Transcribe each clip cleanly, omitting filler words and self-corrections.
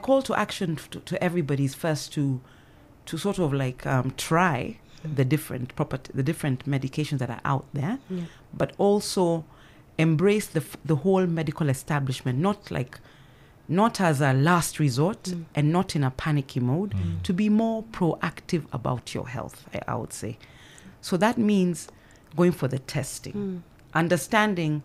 Call to action to everybody is first to sort of like try the different medications that are out there, but also embrace the whole medical establishment, not as a last resort and not in a panicky mode, to be more proactive about your health, I would say. So that means going for the testing, understanding,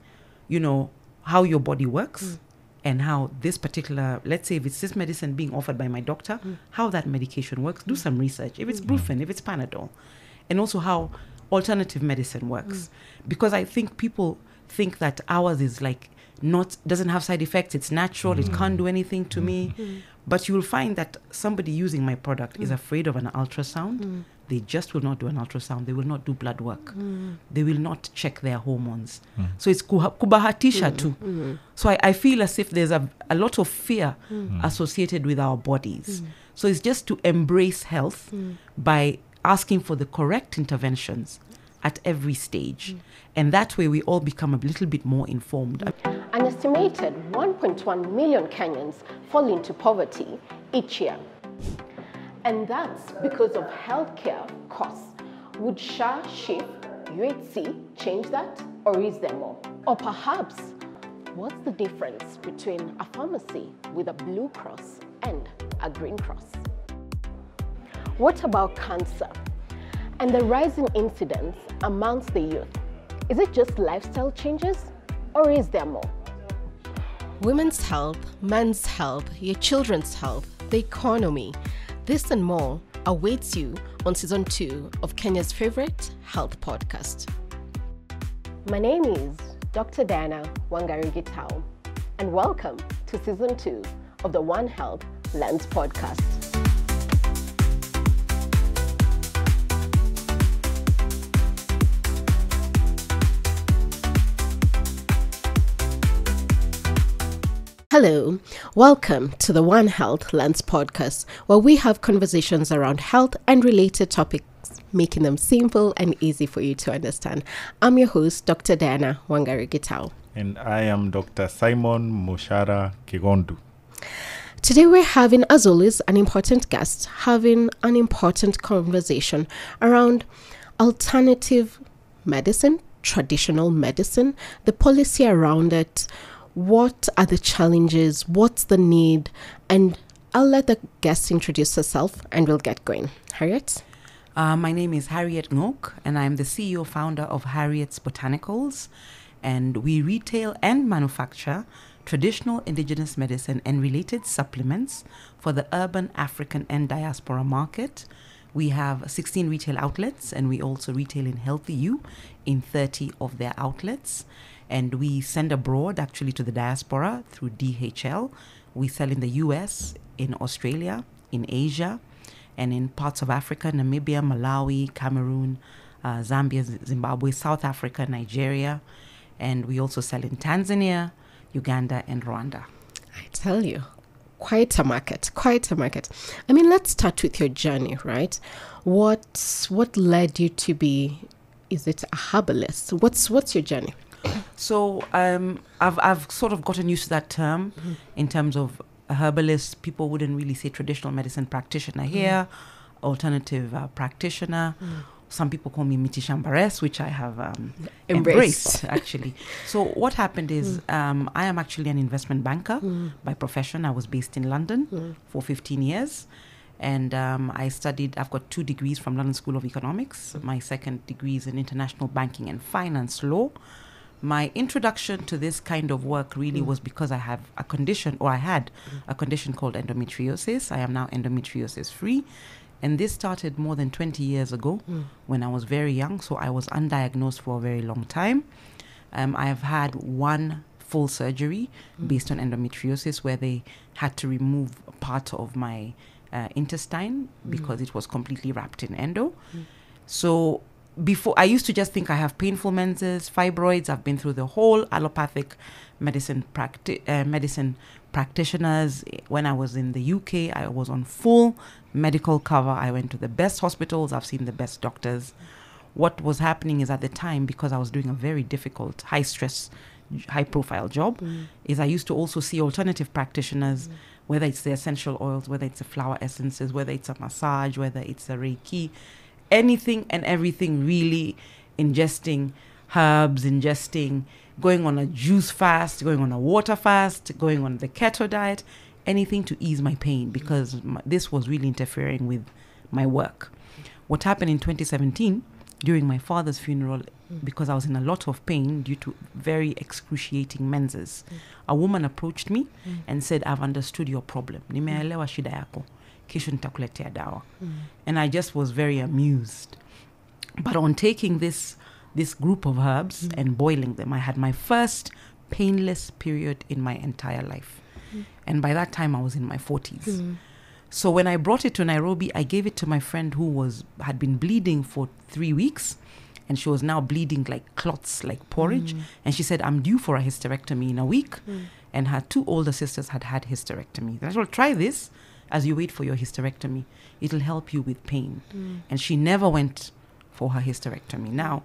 how your body works, and how this particular, let's say if it's this medicine being offered by my doctor, how that medication works. Do some research. If it's Brufen, if it's Panadol, and also how alternative medicine works. Because I think people think that ours is doesn't have side effects, it's natural, it can't do anything to me. But you will find that somebody using my product is afraid of an ultrasound. They just will not do an ultrasound. They will not do blood work. They will not check their hormones. So it's kubahatisha too. So I feel as if there's a lot of fear associated with our bodies. So it's just to embrace health by asking for the correct interventions at every stage. And that way we all become a little bit more informed. An estimated 1.1 million Kenyans fall into poverty each year. And that's because of healthcare costs. Would SHA, SHIF, UHC change that, or is there more? Or perhaps, what's the difference between a pharmacy with a Blue Cross and a Green Cross? What about cancer and the rising incidence amongst the youth? Is it just lifestyle changes, or is there more? Women's health, men's health, your children's health, the economy, this and more awaits you on Season 2 of Kenya's favorite health podcast. My name is Dr. Diana Wangari-Gitau, and welcome to Season 2 of the One Health Lens podcast. Hello, welcome to the One Health Lens podcast, where we have conversations around health and related topics, making them simple and easy for you to understand. I'm your host, Dr. Diana Wangari-Gitau. And I am Dr. Simon Moshara Kigondu. Today we're having, as always, an important guest, having an important conversation around alternative medicine, traditional medicine, the policy around it. What are the challenges? What's the need? And I'll let the guest introduce herself and we'll get going. Harriet? My name is Harriet Ngok, and I'm the CEO founder of Harriet's Botanicals. And we retail and manufacture traditional indigenous medicine and related supplements for the urban, African, and diaspora market. We have 16 retail outlets, and we also retail in Healthy You in 30 of their outlets. And we send abroad, actually, to the diaspora through DHL. We sell in the US, in Australia, in Asia, and in parts of Africa, Namibia, Malawi, Cameroon, Zambia, Zimbabwe, South Africa, Nigeria. And we also sell in Tanzania, Uganda, and Rwanda. I tell you, quite a market, quite a market. I mean, let's start with your journey, right? What led you to be, is it a herbalist? What's your journey? So I've sort of gotten used to that term in terms of a herbalist. People wouldn't really say traditional medicine practitioner here, alternative practitioner. Some people call me Miti Shambares, which I have embraced, actually. So what happened is I am actually an investment banker by profession. I was based in London for 15 years. And I've got 2 degrees from London School of Economics. My second degree is in international banking and finance law. My introduction to this kind of work really was because I had a condition called endometriosis. I am now endometriosis free. And this started more than 20 years ago when I was very young. So I was undiagnosed for a very long time. I have had 1 full surgery based on endometriosis, where they had to remove part of my intestine because it was completely wrapped in endo. So before, I used to just think I have painful menses, fibroids. I've been through the whole allopathic medicine practitioners. When I was in the UK, I was on full medical cover. I went to the best hospitals. I've seen the best doctors. What was happening is, at the time, because I was doing a very difficult, high-stress, high-profile job, is I used to also see alternative practitioners whether it's the essential oils, whether it's the flower essences, whether it's a massage, whether it's a Reiki, anything and everything, really ingesting herbs, going on a juice fast, going on a water fast, going on the keto diet, anything to ease my pain, because this was really interfering with my work. What happened in 2017 during my father's funeral, because I was in a lot of pain due to very excruciating menses, a woman approached me and said, "I've understood your problem. Nimeelewa shida yako. Kesho nitakuletea dawa." And I just was very amused. But on taking this group of herbs and boiling them, I had my first painless period in my entire life. And by that time, I was in my 40s. So when I brought it to Nairobi, I gave it to my friend who had been bleeding for 3 weeks. And she was now bleeding like clots, like porridge. And she said, "I'm due for a hysterectomy in a week." And her 2 older sisters had hysterectomy. I said, "Well, try this as you wait for your hysterectomy. It'll help you with pain." And she never went for her hysterectomy. Now,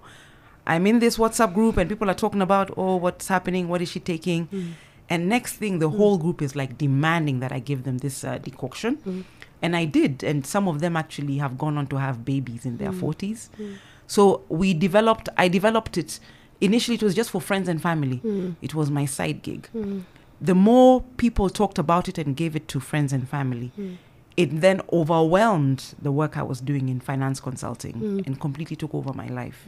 I'm in this WhatsApp group and people are talking about, "Oh, what's happening? What is she taking?" And next thing, the whole group is like demanding that I give them this decoction. And I did. And some of them actually have gone on to have babies in their 40s. So I developed it. Initially, it was just for friends and family. It was my side gig. The more people talked about it and gave it to friends and family, it then overwhelmed the work I was doing in finance consulting and completely took over my life.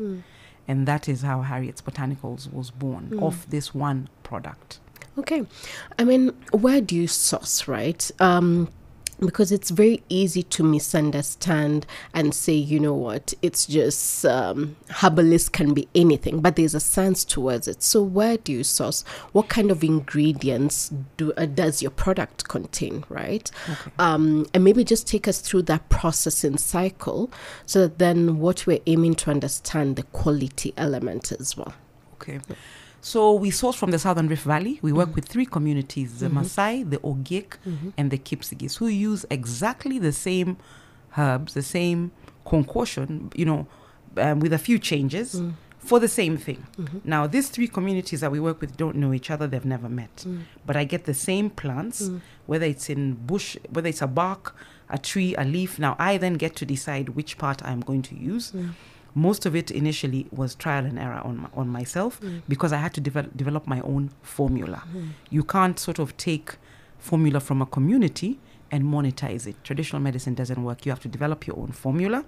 And that is how Harriet's Botanicals was born, of this one product. Okay. I mean, where do you source, right? Because it's very easy to misunderstand and say, you know what, it's just Herbalist can be anything, but there's a science towards it. So where do you source? What kind of ingredients does your product contain, right? Okay. And maybe just take us through that processing cycle, so that then what we're aiming to understand the quality element as well. Okay. So we source from the Southern Rift Valley. We work with 3 communities, the Maasai, the Ogiek, and the Kipsigis, who use exactly the same herbs, the same concoction, with a few changes for the same thing. Now, these 3 communities that we work with don't know each other. They've never met. But I get the same plants, whether it's in bush, whether it's a bark, a tree, a leaf. Now, I then get to decide which part I'm going to use. Most of it initially was trial and error on myself, because I had to develop my own formula. You can't sort of take formula from a community and monetize it. Traditional medicine doesn't work. You have to develop your own formula.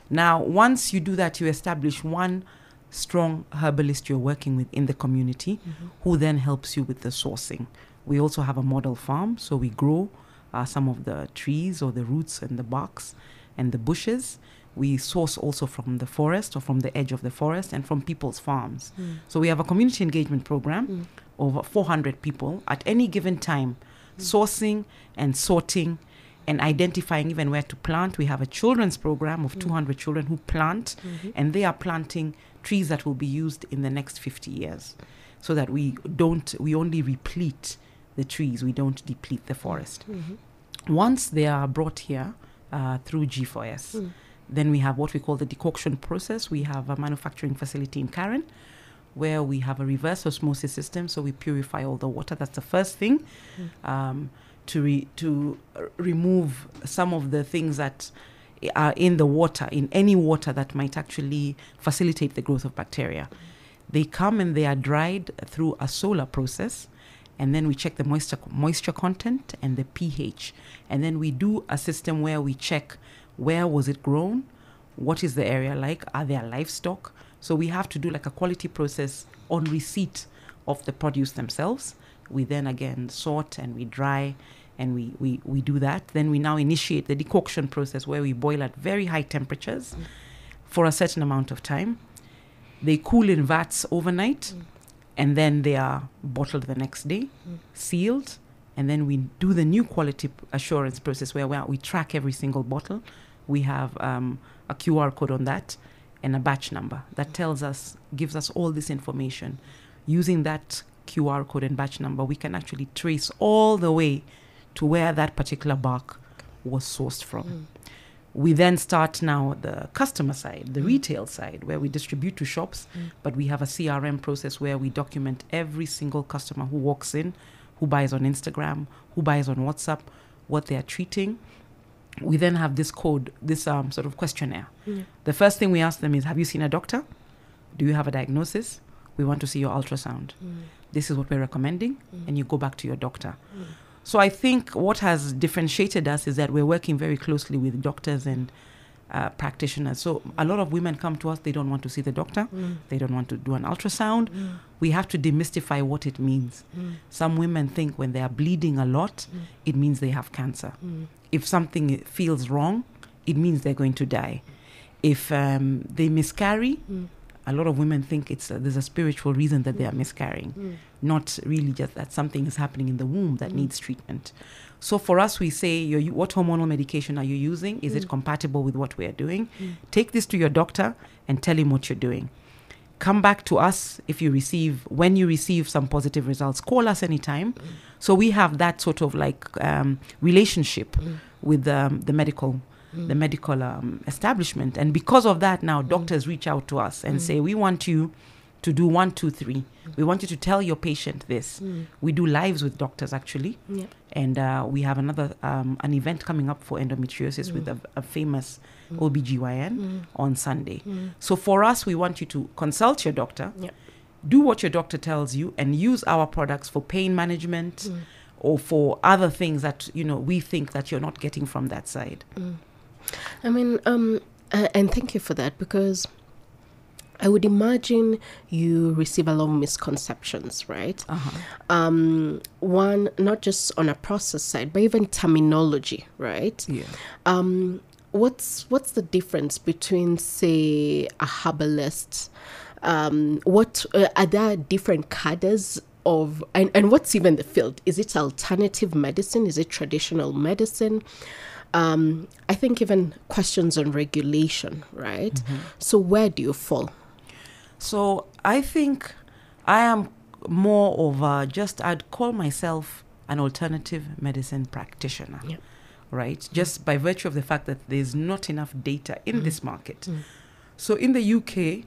Now, once you do that, you establish one strong herbalist you're working with in the community, who then helps you with the sourcing. We also have a model farm, so we grow some of the trees or the roots and the barks and the bushes. We source also from the forest or from the edge of the forest and from people's farms. So we have a community engagement program, over 400 people at any given time, sourcing and sorting and identifying even where to plant. We have a children's program of 200 children who plant, and they are planting trees that will be used in the next 50 years, so that we only replete the trees, we don't deplete the forest. Once they are brought here through G4S, then we have what we call the decoction process. We have a manufacturing facility in Karen, where we have a reverse osmosis system, so we purify all the water. That's the first thing, to remove some of the things that are in the water, in any water that might actually facilitate the growth of bacteria. They come and they are dried through a solar process, and then we check the moisture content and the pH. And then we do a system where we check where was it grown, what is the area like, are there livestock. So we have to do like a quality process on receipt of the produce themselves. We then again sort and we dry, and we do that. Then we now initiate the decoction process, where we boil at very high temperatures for a certain amount of time. They cool in vats overnight, and then they are bottled the next day, sealed. And then we do the new quality assurance process, where we track every single bottle. We have a QR code on that and a batch number that gives us all this information. Using that QR code and batch number, we can actually trace all the way to where that particular bark was sourced from. We then start now the customer side, the retail side, where we distribute to shops, but we have a CRM process where we document every single customer who walks in, who buys on Instagram, who buys on WhatsApp, what they are treating. We then have this code, this sort of questionnaire. The first thing we ask them is, have you seen a doctor? Do you have a diagnosis? We want to see your ultrasound. This is what we're recommending, and you go back to your doctor. So I think what has differentiated us is that we're working very closely with doctors and practitioners. So a lot of women come to us, they don't want to see the doctor, they don't want to do an ultrasound. We have to demystify what it means. Some women think when they are bleeding a lot, it means they have cancer. If something feels wrong, it means they're going to die. If they miscarry, a lot of women think there's a spiritual reason that they are miscarrying, not really just that something is happening in the womb that needs treatment. So for us, we say, what hormonal medication are you using? Is it compatible with what we are doing? Take this to your doctor and tell him what you're doing. Come back to us when you receive some positive results. Call us anytime. So we have that sort of like relationship with the medical establishment. And because of that, now doctors reach out to us and say, we want you to do 1, 2, 3. We want you to tell your patient this. We do lives with doctors, actually. And we have an event coming up for endometriosis with a famous OBGYN on Sunday. So for us, we want you to consult your doctor, do what your doctor tells you, and use our products for pain management or for other things that, we think that you're not getting from that side. I mean, and thank you for that, because I would imagine you receive a lot of misconceptions, right? One, not just on a process side, but even terminology, right? What's the difference between, say, a herbalist? What are there different cadres of, and what's even the field? Is it alternative medicine? Is it traditional medicine? I think even questions on regulation, right? So where do you fall? So I think I am more of I'd call myself an alternative medicine practitioner, right? Just by virtue of the fact that there's not enough data in this market. So in the UK,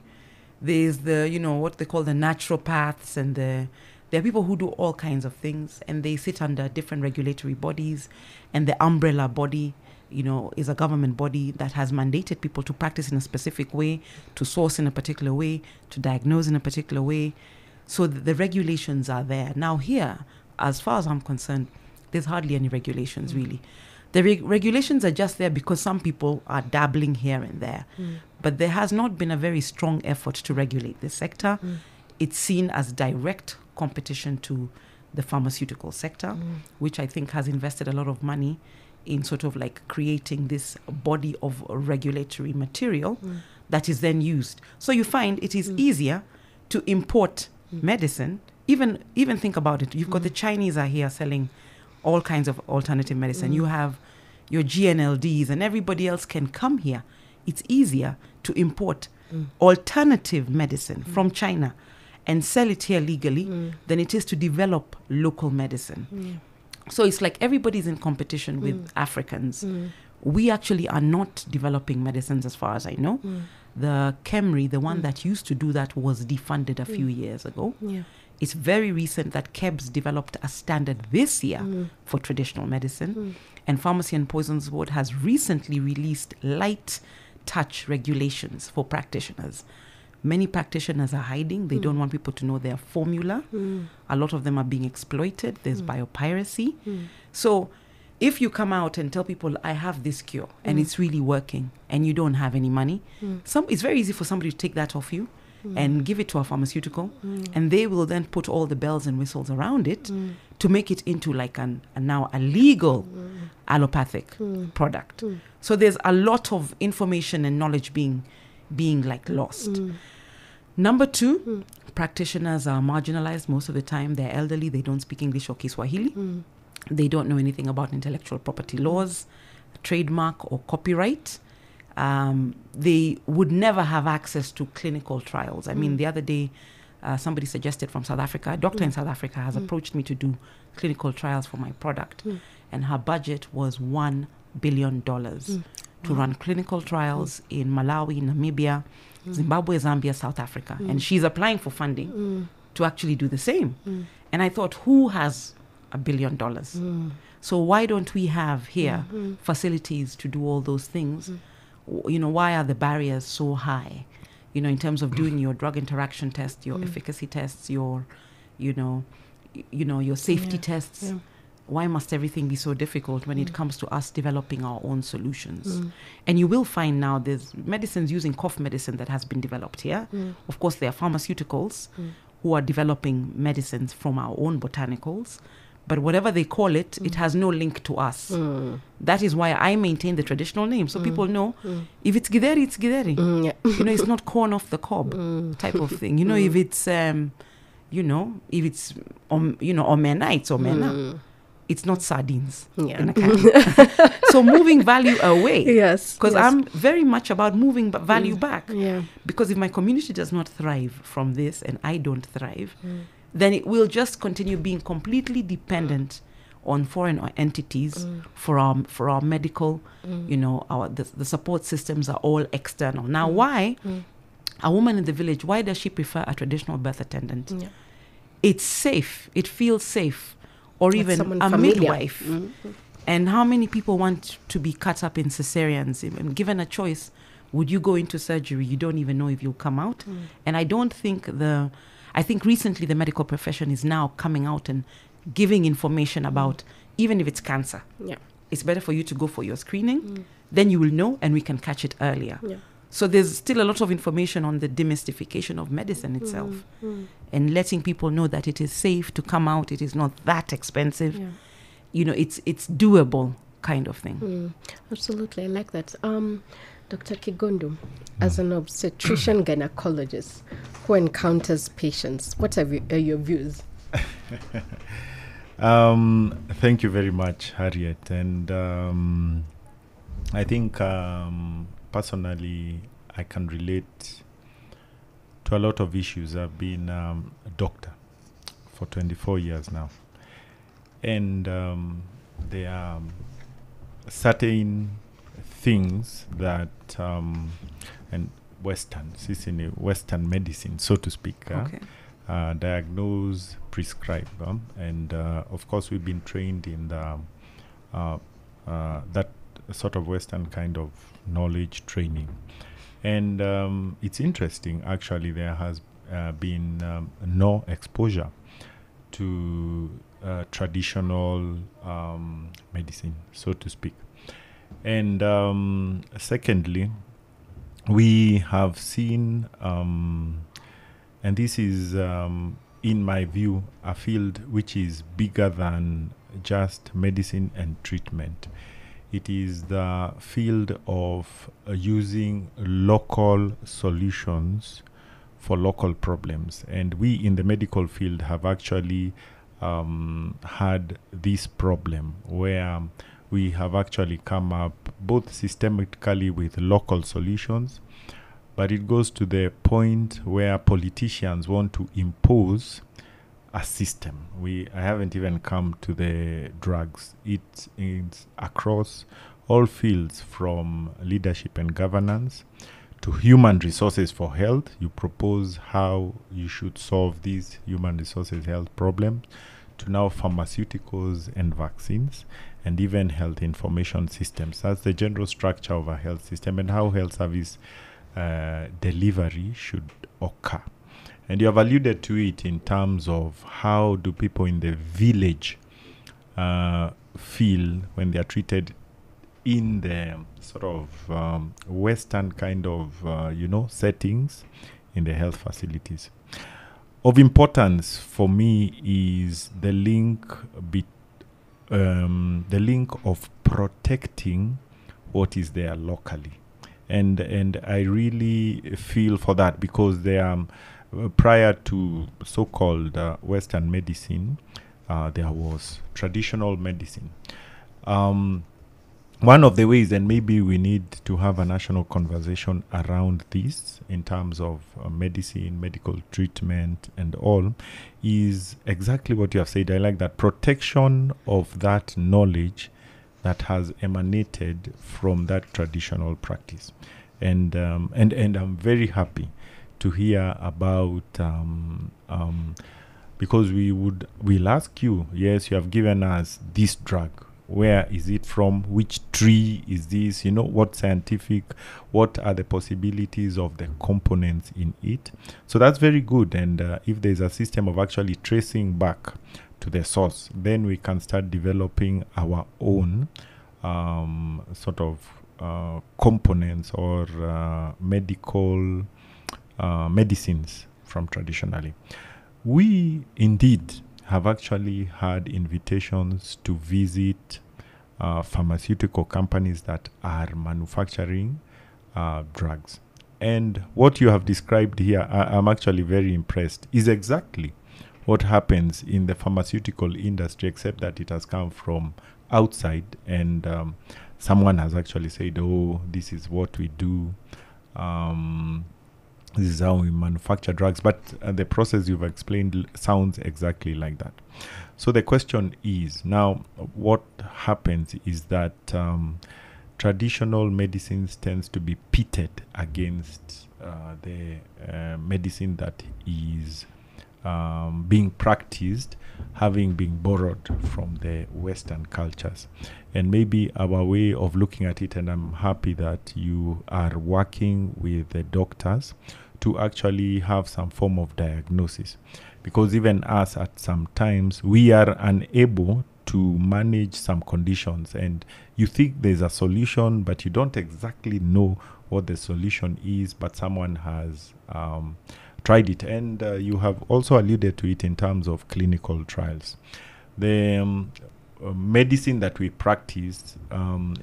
there's what they call the naturopaths, and there are people who do all kinds of things, and they sit under different regulatory bodies, and the umbrella body is a government body that has mandated people to practice in a specific way, to source in a particular way, to diagnose in a particular way. So the regulations are there. Now here, as far as I'm concerned, there's hardly any regulations really. The regulations are just there because some people are dabbling here and there. But there has not been a very strong effort to regulate this sector. It's seen as direct competition to the pharmaceutical sector, which I think has invested a lot of money in sort of like creating this body of regulatory material that is then used. So you find it is easier to import medicine. Even think about it. You've got the Chinese are here selling all kinds of alternative medicine. You have your GNLDs, and everybody else can come here. It's easier to import alternative medicine from China and sell it here legally than it is to develop local medicine. So it's like everybody's in competition with Africans. We actually are not developing medicines as far as I know. The KEMRI, the one that used to do that, was defunded a few years ago. It's very recent that KEBS developed a standard this year for traditional medicine. And Pharmacy and Poisons Board has recently released light touch regulations for practitioners. Many practitioners are hiding. They don't want people to know their formula. A lot of them are being exploited. There's biopiracy. So if you come out and tell people, I have this cure and it's really working, and you don't have any money, it's very easy for somebody to take that off you and give it to a pharmaceutical, and they will then put all the bells and whistles around it to make it into like now a legal allopathic product. So there's a lot of information and knowledge being like lost. Number two, practitioners are marginalized most of the time. They're elderly. They don't speak English or Kiswahili. They don't know anything about intellectual property laws, trademark or copyright. They would never have access to clinical trials. I mean, the other day, somebody suggested from South Africa, a doctor in South Africa has approached me to do clinical trials for my product. And her budget was $1 billion to run clinical trials in Malawi, Namibia, Zimbabwe, Zambia, South Africa. And she's applying for funding to actually do the same. And I thought, who has $1 billion. So why don't we have here facilities to do all those things? Why are the barriers so high? In terms of doing your drug interaction test, your efficacy tests, your safety tests. Yeah. Why must everything be so difficult when it comes to us developing our own solutions? And you will find now there's medicines using cough medicine that has been developed here. Of course, there are pharmaceuticals who are developing medicines from our own botanicals. But whatever they call it, it has no link to us. That is why I maintain the traditional name. So people know if it's githeri, it's githeri. It's not corn off the cob type of thing. If it's, if it's, omena, it's omena. It's not sardines in a can. So moving value away. Yes. Because I'm very much about moving value back. Yeah. Because if my community does not thrive from this and I don't thrive, then it will just continue being completely dependent on foreign entities for our medical, the support systems are all external. Now, why a woman in the village, why does she prefer a traditional birth attendant? Yeah. It's safe. It feels safe. Or with even a midwife. And how many people want to be cut up in cesareans? If given a choice, would you go into surgery? You don't even know if you'll come out. And I don't think I think recently the medical profession is now coming out and giving information about, even if it's cancer, it's better for you to go for your screening. Then you will know and we can catch it earlier. Yeah. So there's still a lot of information on the demystification of medicine itself and letting people know that it is safe to come out. It is not that expensive. Yeah. It's doable kind of thing. Absolutely. I like that. Dr. Kigondu, as an obstetrician gynecologist who encounters patients, what are your views? Thank you very much, Harriet. And I think personally, I can relate to a lot of issues. I've been a doctor for 24 years now. And there are certain things that, and this in a Western medicine, so to speak, diagnose, prescribe. And of course, we've been trained in that sort of Western kind of knowledge training. And it's interesting, actually, there has been no exposure to traditional medicine, so to speak. And secondly, we have seen, and this is, in my view, a field which is bigger than just medicine and treatment. It is the field of using local solutions for local problems. And we in the medical field have actually had this problem where we have actually come up both systemically with local solutions, but it goes to the point where politicians want to impose a system. I haven't even come to the drugs. It's across all fields, from leadership and governance to human resources for health. You propose how you should solve these human resources health problems, to now pharmaceuticals and vaccines, and even health information systems. That's the general structure of a health system and how health service delivery should occur. And you have alluded to it in terms of how do people in the village feel when they are treated in the sort of Western kind of, settings in the health facilities. Of importance for me is the link of protecting what is there locally. And I really feel for that, because they are prior to so-called Western medicine, there was traditional medicine. One of the ways, and maybe we need to have a national conversation around this in terms of medicine, medical treatment and all, is exactly what you have said. I like that protection of that knowledge that has emanated from that traditional practice. And I'm very happy to hear about because we'll ask you, yes, you have given us this drug. Where is it from? Which tree is this? What scientific, what are the possibilities of the components in it? So that's very good. And if there's a system of actually tracing back to the source, then we can start developing our own sort of components or medical medicines from traditionally. We indeed have actually had invitations to visit pharmaceutical companies that are manufacturing drugs. And what you have described here, I'm actually very impressed, is exactly what happens in the pharmaceutical industry, except that it has come from outside and someone has actually said, oh, this is what we do. This is how we manufacture drugs. But the process you've explained sounds exactly like that. So the question is, now, what happens is that traditional medicines tends to be pitted against the medicine that is being practiced, having been borrowed from the Western cultures. And maybe our way of looking at it, and I'm happy that you are working with the doctors to actually have some form of diagnosis, because even us at some times we are unable to manage some conditions, and you think there's a solution but you don't exactly know what the solution is, but someone has tried it. And you have also alluded to it in terms of clinical trials. The medicine that we practice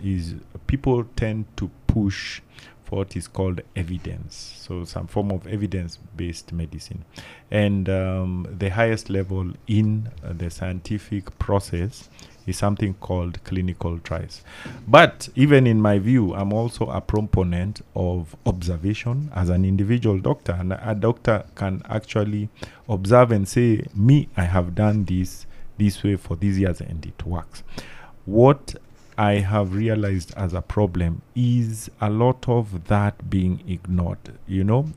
is people tend to push for what is called evidence, so some form of evidence-based medicine. And the highest level in the scientific process is something called clinical trials. But even in my view, I'm also a proponent of observation as an individual doctor. And a doctor can actually observe and say, me, I have done this way for these years and it works. What I have realized as a problem is a lot of that being ignored,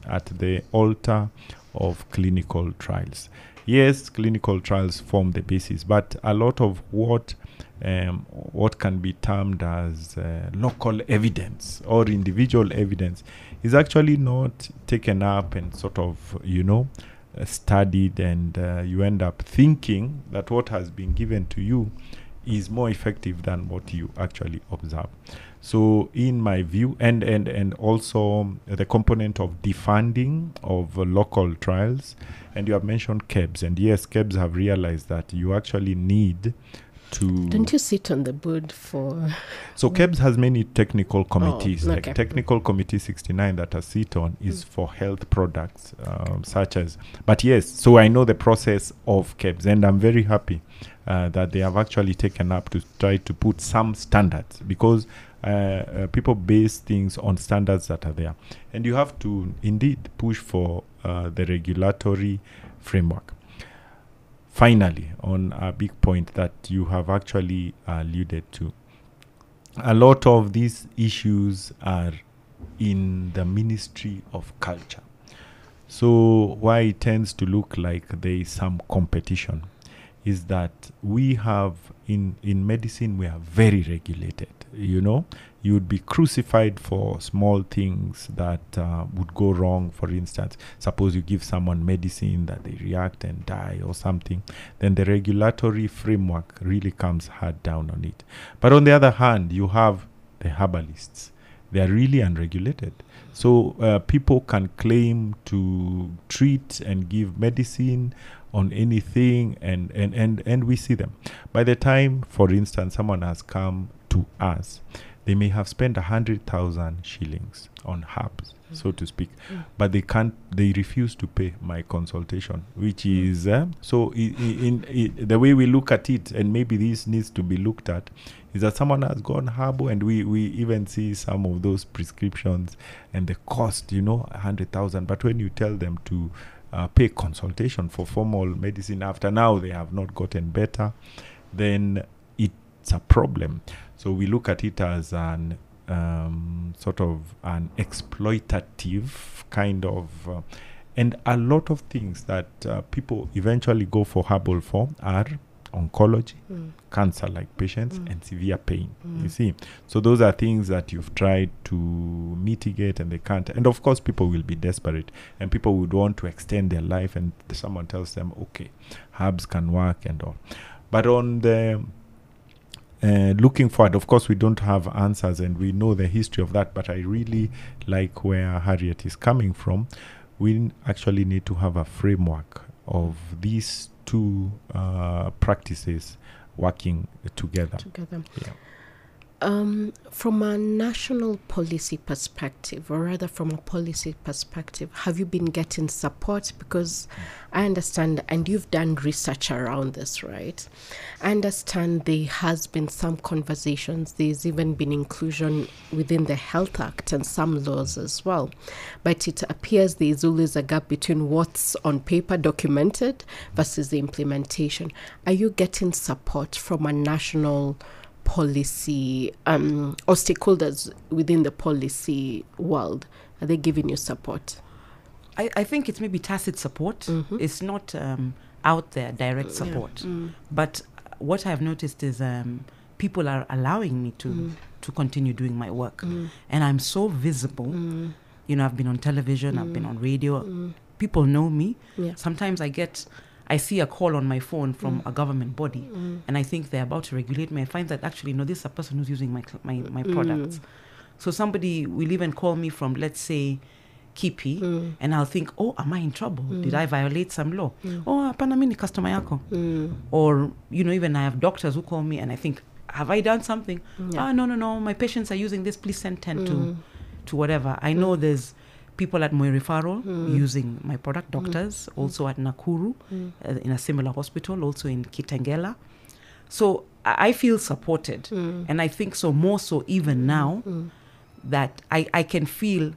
at the altar of clinical trials. Yes, clinical trials form the basis, but a lot of what can be termed as local evidence or individual evidence is actually not taken up and sort of, studied, and you end up thinking that what has been given to you is more effective than what you actually observe. So in my view, and also the component of defunding of local trials, and you have mentioned KEBS, and yes, KEBS have realized that you actually need to... Don't you sit on the board for... So KEBS has many technical committees, okay. like Technical Committee 69 that I sit on is for health products, such as... But yes, so I know the process of KEBS, and I'm very happy that they have actually taken up to try to put some standards, because people base things on standards that are there. And you have to indeed push for the regulatory framework. Finally, on a big point that you have actually alluded to, a lot of these issues are in the Ministry of Culture. So why it tends to look like there is some competition is that we have, in medicine, we are very regulated. You would be crucified for small things that would go wrong. For instance, suppose you give someone medicine that they react and die or something, then the regulatory framework really comes hard down on it. But on the other hand, you have the herbalists. They are really unregulated. So people can claim to treat and give medicine on anything, and we see them. By the time, for instance, someone has come to us, they may have spent 100,000 shillings on herbs, so to speak, but they refuse to pay my consultation, which is so the way we look at it, and maybe this needs to be looked at, is that someone has gone herbal, and we even see some of those prescriptions and the cost, 100,000, but when you tell them to pay consultation for formal medicine after now they have not gotten better, then it's a problem. So we look at it as an sort of an exploitative kind of And a lot of things that people eventually go for herbal for are oncology, cancer-like patients, and severe pain. You see, so those are things that you've tried to mitigate, and they can't. And of course, people will be desperate, and people would want to extend their life, and someone tells them, okay, herbs can work and all. But on the looking forward, of course, we don't have answers, and we know the history of that. But I really like where Harriet is coming from. We actually need to have a framework of these two practices working together. Yeah. From a national policy perspective, or rather from a policy perspective, have you been getting support? Because I understand, and you've done research around this, right? I understand there has been some conversations. There's even been inclusion within the Health Act and some laws as well. But it appears there's always a gap between what's on paper documented versus the implementation. Are you getting support from a national policy or stakeholders within the policy world? Are they giving you support? I think it's maybe tacit support. It's not out there direct support. But what I've noticed is people are allowing me to continue doing my work. And I'm so visible. You know, I've been on television, I've been on radio. People know me. Sometimes I see a call on my phone from a government body, and I think they're about to regulate me. I find that actually, no, this is a person who's using my products. So somebody will even call me from, let's say, Kipi, and I'll think, oh, am I in trouble? Did I violate some law? Oh, hapana, mimi ni customer yako. Or, you know, even I have doctors who call me, and I think, have I done something? No, my patients are using this, please send 10 to whatever. I know there's people at Moi Referral using my product, doctors, also at Nakuru, in a similar hospital, also in Kitengela. So I feel supported. And I think so more so even now that I can feel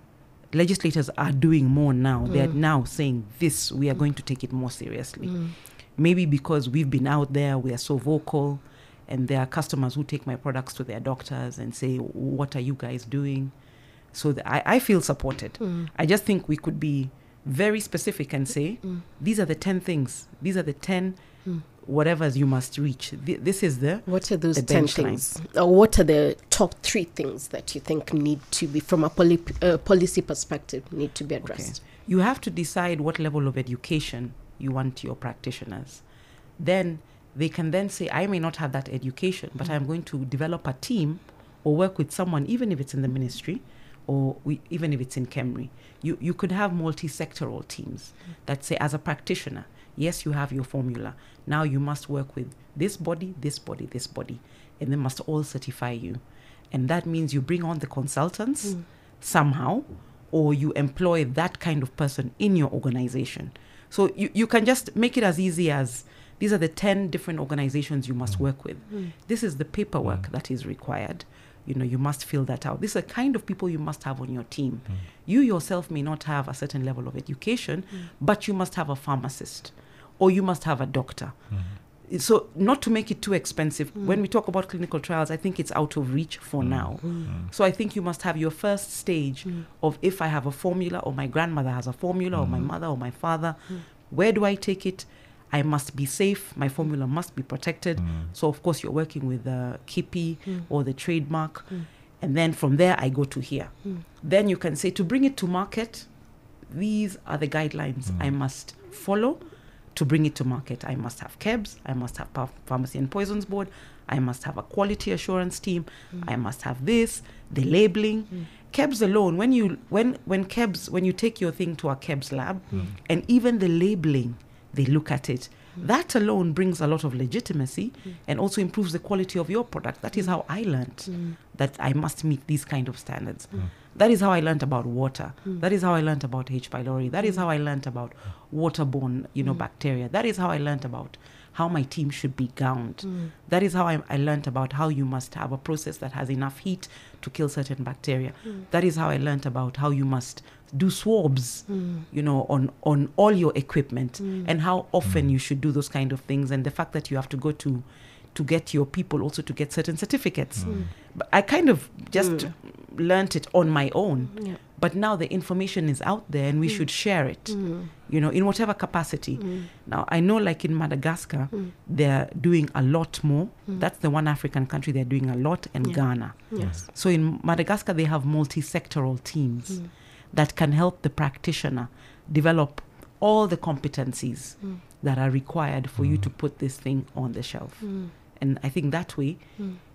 legislators are doing more now. They're now saying this, we are going to take it more seriously. Maybe because we've been out there, we are so vocal, and there are customers who take my products to their doctors and say, what are you guys doing? So I feel supported. I just think we could be very specific and say, these are the 10 things. These are the 10 whatevers you must reach. This is the What are those 10 things? Or what are the top 3 things that you think need to be, from a policy perspective, need to be addressed? Okay. You have to decide what level of education you want your practitioners. Then they can then say, I may not have that education, but I'm going to develop a team or work with someone, even if it's in the ministry, or even if it's in KEMRI. You could have multi-sectoral teams that say, as a practitioner, yes, you have your formula. Now you must work with this body, this body, this body, and they must all certify you. And that means you bring on the consultants somehow, or you employ that kind of person in your organization. So you can just make it as easy as, these are the 10 different organizations you must work with. This is the paperwork that is required. You know, you must fill that out. This is the kind of people you must have on your team. You yourself may not have a certain level of education, but you must have a pharmacist, or you must have a doctor. So not to make it too expensive, when we talk about clinical trials, I think it's out of reach for now. So I think you must have your first stage of, if I have a formula, or my grandmother has a formula, or my mother or my father, where do I take it? I must be safe. My formula must be protected. So, of course, you're working with the KIPI or the trademark. And then from there, I go to here. Then you can say, to bring it to market, these are the guidelines I must follow to bring it to market. I must have KEBS. I must have Pharmacy and Poisons Board. I must have a quality assurance team. I must have this, the labeling. KEBS alone, when you take your thing to a KEBS lab, and even the labeling, they look at it. That alone brings a lot of legitimacy and also improves the quality of your product. That is how I learned that I must meet these kind of standards. That is how I learned about water. That is how I learned about H. pylori. That is how I learned about waterborne, bacteria. That is how I learned about how my team should be gowned. That is how I learned about how you must have a process that has enough heat to kill certain bacteria. That is how I learned about how you must do swabs, on all your equipment, and how often you should do those kind of things, and the fact that you have to go to get your people also to get certain certificates. But I kind of just learned it on my own. But now the information is out there and we should share it, in whatever capacity. Now, I know like in Madagascar, they're doing a lot more. That's the one African country they're doing a lot, and Ghana. Yes. So in Madagascar, they have multi-sectoral teams that can help the practitioner develop all the competencies that are required for you to put this thing on the shelf. And I think that way,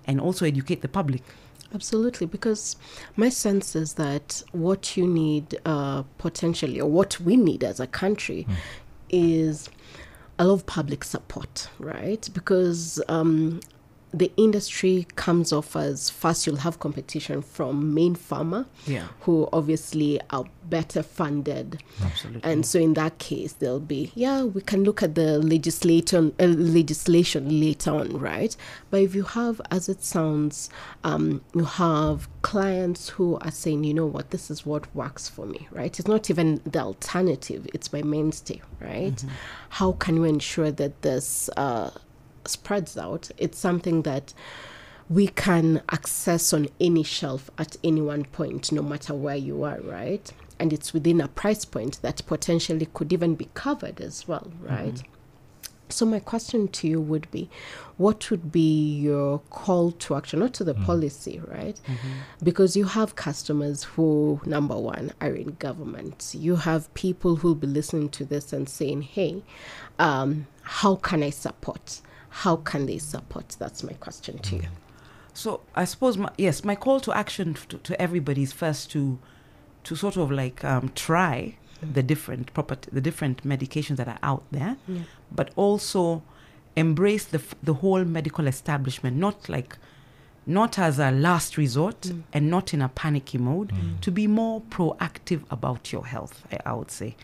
and also educate the public. Absolutely, because my sense is that what you need potentially, or what we need as a country, is a lot of public support, right? Because the industry comes off as first you'll have competition from main pharma, who obviously are better funded. Absolutely. And so in that case, there'll be, we can look at the legislation later on, right? But if you have, as it sounds, you have clients who are saying, you know what, this is what works for me, right? It's not even the alternative, it's my mainstay, right? How can we ensure that this spreads out? It's something that we can access on any shelf at any one point, no matter where you are, right? And it's within a price point that potentially could even be covered as well, right? So my question to you would be, what would be your call to action, not to the policy, right? Because you have customers who, number one, are in government. You have people who'll be listening to this and saying, hey, how can I support? How can they support? That's my question to you. So I suppose, my call to action to everybody is first to sort of like try the different medications that are out there, but also embrace the whole medical establishment, not as a last resort and not in a panicky mode, to be more proactive about your health, I would say.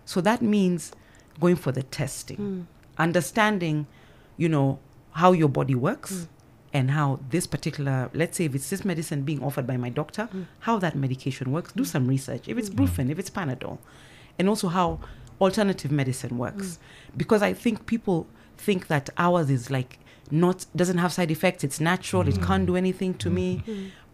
So that means going for the testing, understanding how your body works and how this particular, let's say if it's this medicine being offered by my doctor, how that medication works. Do some research. If it's Brufen, if it's Panadol, and also how alternative medicine works. Because I think people think that ours is doesn't have side effects. It's natural. It can't do anything to me.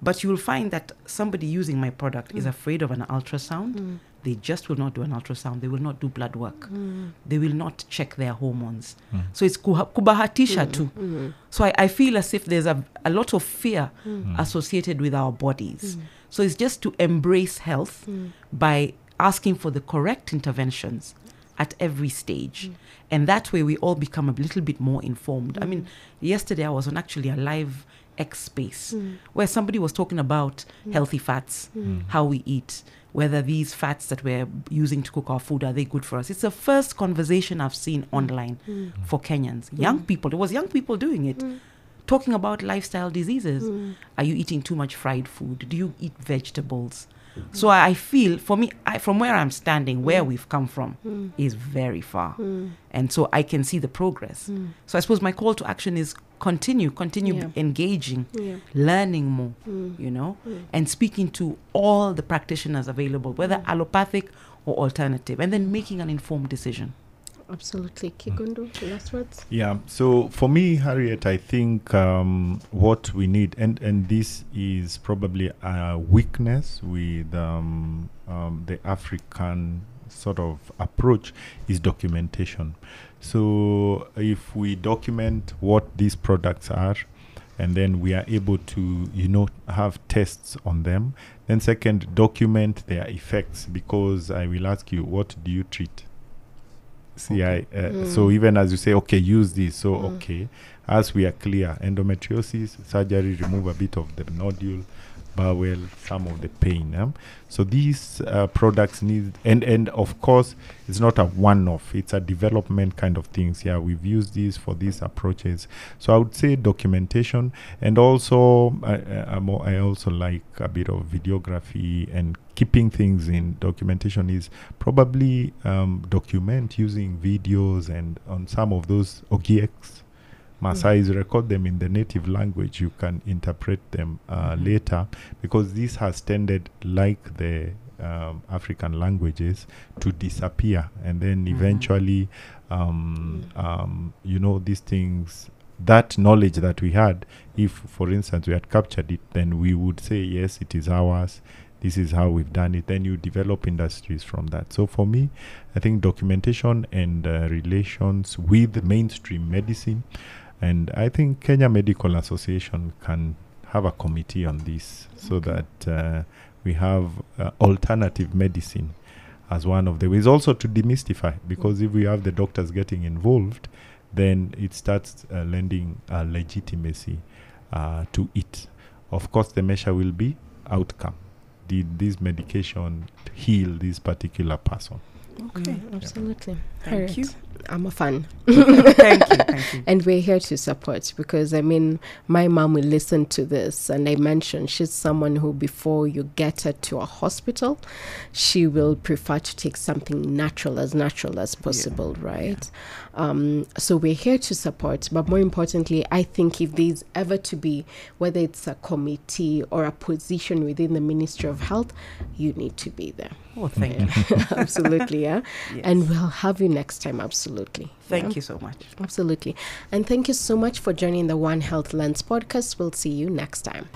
But you will find that somebody using my product is afraid of an ultrasound. They just will not do an ultrasound. They will not do blood work. They will not check their hormones. So it's kubahatisha too. So I feel as if there's a lot of fear associated with our bodies. So it's just to embrace health by asking for the correct interventions at every stage. And that way we all become a little bit more informed. I mean, yesterday I was on actually a live X space where somebody was talking about healthy fats, how we eat, whether these fats that we're using to cook our food, are they good for us? It's the first conversation I've seen online for Kenyans. Young people, there was young people doing it, talking about lifestyle diseases. Are you eating too much fried food? Do you eat vegetables? So I feel, for me, from where I'm standing, where we've come from is very far. And so I can see the progress. So I suppose my call to action is continue engaging, learning more, and speaking to all the practitioners available, whether allopathic or alternative, and then making an informed decision. Absolutely. Kigundu, last words? Yeah, so for me, Harriet, I think what we need, and this is probably a weakness with the African sort of approach, is documentation. So if we document what these products are, and then we are able to, have tests on them, then second, document their effects, because I will ask you, what do you treat? See, so even as you say, okay, use this, so okay, as we are clear, endometriosis, surgery, remove a bit of the nodule, bowel, some of the pain. So these products need, and of course, it's not a one-off, it's a development kind of things. Yeah, we've used these for these approaches. So I would say documentation, and also I also like a bit of videography, and keeping things in documentation is probably document using videos, and on some of those OGX Maasai's record them in the native language. You can interpret them later, because this has tended, like the African languages, to disappear, and then eventually these things, that knowledge that we had, if for instance we had captured it, then we would say yes, it is ours, this is how we've done it. Then you develop industries from that. So for me, I think documentation and relations with mainstream medicine, and I think Kenya Medical Association can have a committee on this, so that we have alternative medicine as one of the ways also to demystify, because if we have the doctors getting involved, then it starts lending legitimacy to it. Of course, the measure will be outcome. Did this medication heal this particular person? Okay, absolutely. Thank you. I'm a fan. Thank you. And we're here to support, because I mean, my mom will listen to this, and I mentioned she's someone who, before you get her to a hospital, she will prefer to take something natural as possible, right? So we're here to support, but more importantly, I think if there's ever to be, whether it's a committee or a position within the Ministry of Health, you need to be there. Oh, thank you. Absolutely, yeah. Yes. And we'll have you next time, absolutely. Thank you so much. Absolutely. And thank you so much for joining the One Health Lens podcast. We'll see you next time.